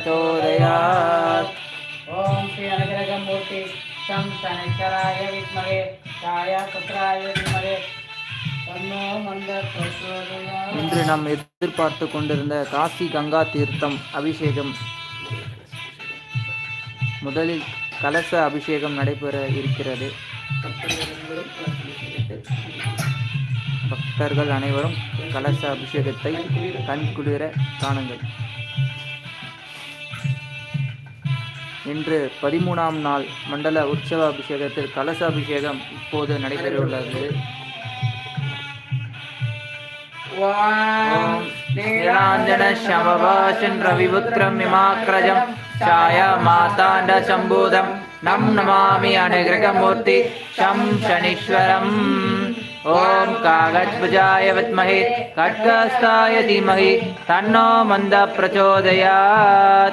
प्रचोदयात्। ओम श्री अनुग्रहमूर्ति शं शनैश्वराय विद्महे छायापुत्राय धीमहि तन्नो मन्दः प्रचोदयात्. இன்று நாம் எதிர்பார்த்து கொண்டிருந்த காசி கங்கா தீர்த்தம் அபிஷேகம், முதலில் கலச அபிஷேகம் நடைபெற இருக்கிறது. பக்தர்கள் அனைவரும் கலச அபிஷேகத்தை கண்குளிர காணுங்கள். இன்று 13ஆம் நாள் மண்டல உற்சவ அபிஷேகத்தில் கலச அபிஷேகம் இப்போது நடைபெறவுள்ளது. நீலாஞ்சன சமபாஷன் ரவிபுத்திரம் மிமாக்ரஜம் சாய மாதாண்ட சம்பூதம் நம் நமாமி அனுகிரகமூர்த்தி சம் சனீஸ்வரம். ஓம் காகத்வஜாய வித்மஹே கட்கஸ்தாய தீமஹி தன்னோ மந்த பிரச்சோதயாத்.